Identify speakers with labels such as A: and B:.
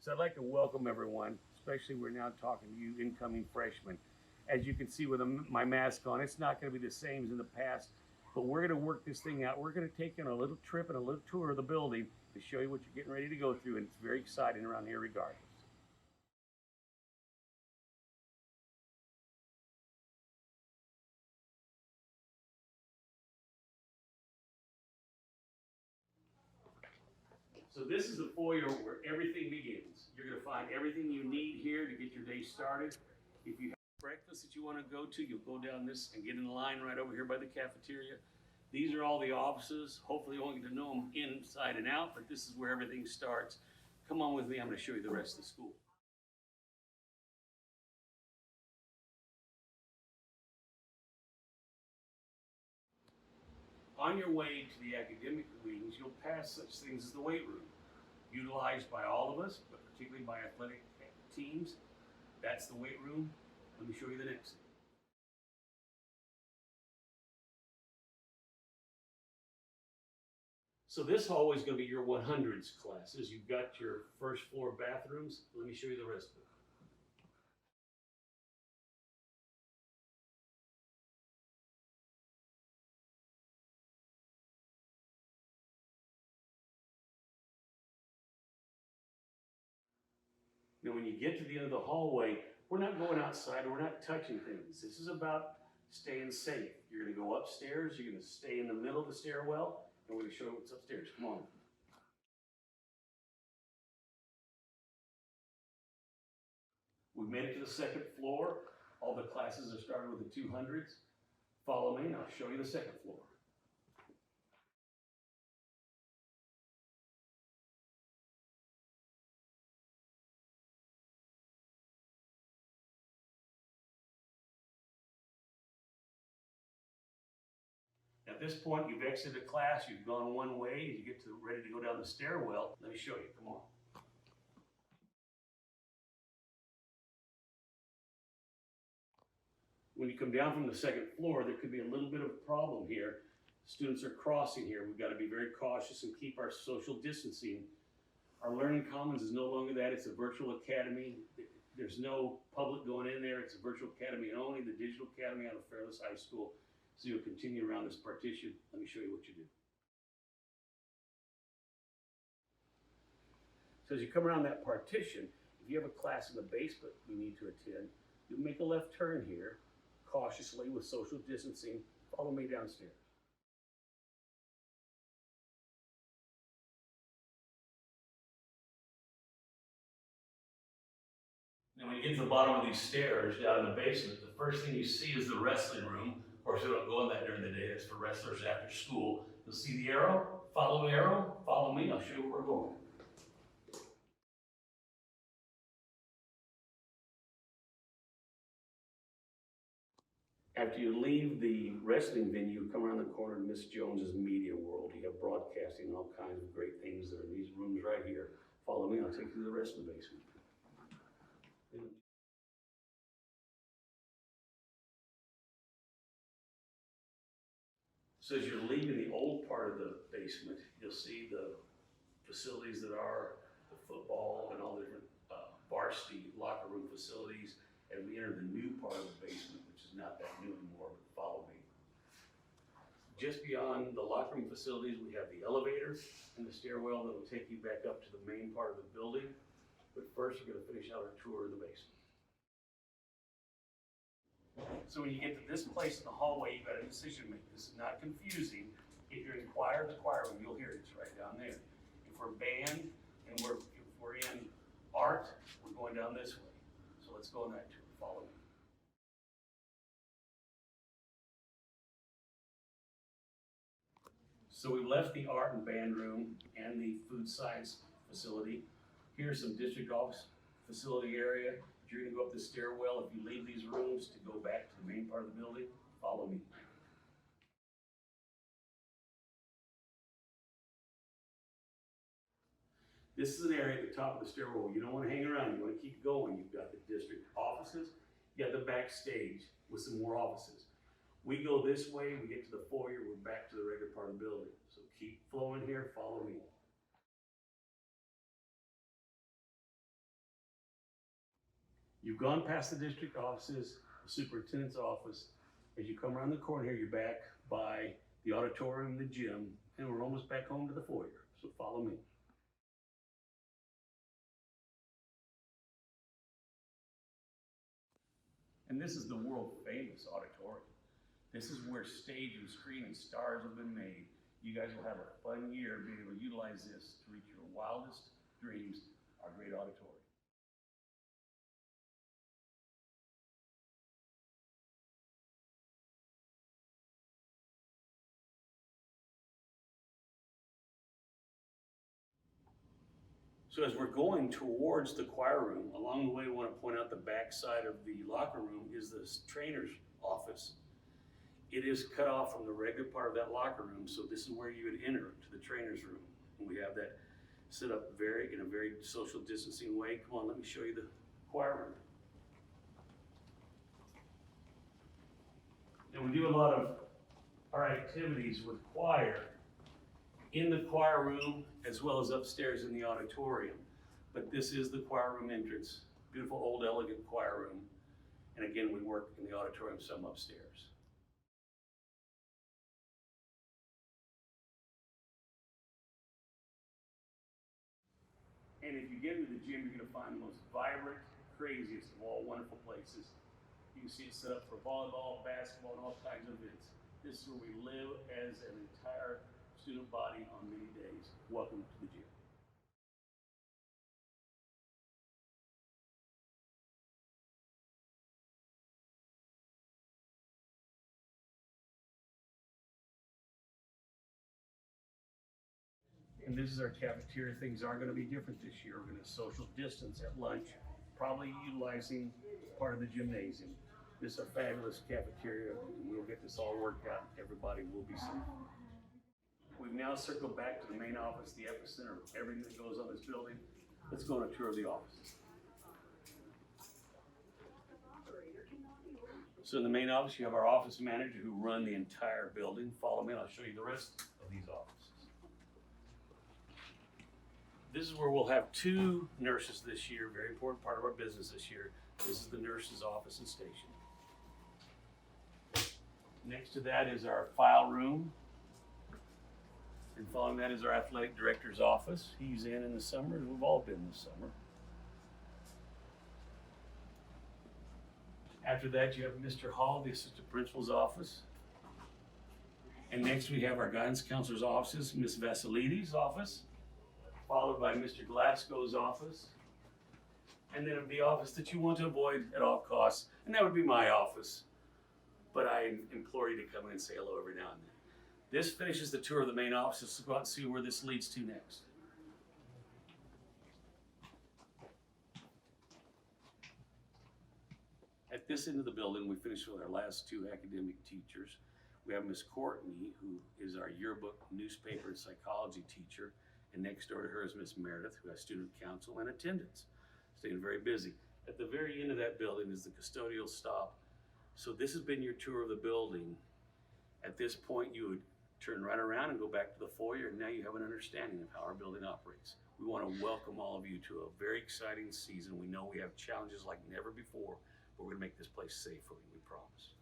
A: So I'd like to welcome everyone, especially we're now talking to you incoming freshmen. As you can see with my mask on, it's not going to be the same as in the past, but we're going to work this thing out. We're going to take you on a little trip and a little tour of the building to show you what you're getting ready to go through, and it's very exciting around here regardless. So this is the foyer where everything begins. You're going to find everything you need here to get your day started. If you have breakfast that you want to go to, you'll go down this and get in line right over here by the cafeteria. These are all the offices. Hopefully you won't get to know them inside and out, but this is where everything starts. Come on with me, I'm going to show you the rest of the school. On your way to the academic wings, you'll pass such things as the weight room, utilized by all of us, but particularly by athletic teams. That's the weight room. Let me show you the next thing. So this hallway is going to be your 100s classes. You've got your first floor bathrooms. Let me show you the rest of it. Now, when you get to the end of the hallway, we're not going outside, we're not touching things. This is about staying safe. You're going to go upstairs, you're going to stay in the middle of the stairwell, and we're going to show you what's upstairs. Come on. We've made it to the second floor. All the classes are starting with the 200s. Follow me, and I'll show you the second floor. At this point, you've exited class, you've gone one way, as you get ready to go down the stairwell. Let me show you, come on. When you come down from the second floor, there could be a little bit of a problem here. Students are crossing here. We've got to be very cautious and keep our social distancing. Our Learning Commons is no longer that, it's a virtual academy. There's no public going in there, it's a virtual academy only, the digital academy out of Fairless High School. So you'll continue around this partition. Let me show you what you do. So as you come around that partition, if you have a class in the basement you need to attend, you make a left turn here, cautiously with social distancing. Follow me downstairs. Now when you get to the bottom of these stairs down in the basement, the first thing you see is the wrestling room. Of course, we don't go in that during the day. That's for wrestlers after school. You'll see the arrow. Follow the arrow. Follow me. I'll show you where we're going. After you leave the wrestling venue, come around the corner to Miss Jones's Media World. You have broadcasting and all kinds of great things that are in these rooms right here. Follow me. I'll take you to the rest of the basement. So as you're leaving the old part of the basement, you'll see the facilities that are the football and all the different varsity locker room facilities. And we enter the new part of the basement, which is not that new anymore, but follow me. Just beyond the locker room facilities, we have the elevator and the stairwell that will take you back up to the main part of the building. But first, we're going to finish out our tour of the basement. So when you get to this place in the hallway, you've got a decision to make. This is not confusing. If you're in choir, the choir room, you'll hear it. It's right down there. If we're band and if we're in art, we're going down this way. So let's go on that tour. Follow me. So we left the art and band room and the food science facility. Here's some district office facility area. You're going to go up the stairwell. If you leave these rooms to go back to the main part of the building, follow me. This is an area at the top of the stairwell. You don't want to hang around. You want to keep going. You've got the district offices. You got the backstage with some more offices. We go this way. We get to the foyer. We're back to the regular part of the building. So keep flowing here. Follow me. You've gone past the district offices, the superintendent's office. As you come around the corner here, you're back by the auditorium, the gym, and we're almost back home to the foyer. So follow me. And this is the world famous auditorium. This is where stage and screen and stars have been made. You guys will have a fun year being able to utilize this to reach your wildest dreams, our great auditorium. So as we're going towards the choir room, along the way, we want to point out the back side of the locker room is the trainer's office. It is cut off from the regular part of that locker room, so this is where you would enter to the trainer's room. And we have that set up in a very social distancing way. Come on, let me show you the choir room. And we do a lot of our activities with choir in the choir room as well as upstairs in the auditorium. But this is the choir room entrance. Beautiful old elegant choir room. And again, we work in the auditorium, some upstairs. And if you get into the gym, you're gonna find the most vibrant, craziest of all wonderful places. You can see it set up for volleyball, basketball, and all kinds of events. This is where we live as an entire student body on many days. Welcome to the gym. And this is our cafeteria. Things aren't going to be different this year. We're going to social distance at lunch, probably utilizing part of the gymnasium. This is a fabulous cafeteria. We'll get this all worked out. Everybody will be safe. We've now circled back to the main office, the epicenter of everything that goes on this building. Let's go on a tour of the office. So in the main office, you have our office manager who run the entire building. Follow me and I'll show you the rest of these offices. This is where we'll have 2 nurses this year, very important part of our business this year. This is the nurse's office and station. Next to that is our file room. And following that is our athletic director's office. He's in the summer, and we've all been this summer. After that, you have Mr. Hall, the assistant principal's office. And next we have our guidance counselor's offices, Ms. Vasilides' office, followed by Mr. Glasgow's office, and then the office that you want to avoid at all costs, and that would be my office. But I implore you to come in and say hello every now and then. This finishes the tour of the main office. Let's go out and see where this leads to next. At this end of the building, we finished with our last 2 academic teachers. We have Miss Courtney, who is our yearbook, newspaper, and psychology teacher. And next door to her is Miss Meredith, who has student council and attendance, staying very busy. At the very end of that building is the custodial stop. So this has been your tour of the building. At this point, you would turn right around and go back to the foyer, and now you have an understanding of how our building operates. We want to welcome all of you to a very exciting season. We know we have challenges like never before, but we're going to make this place safe for you, we promise.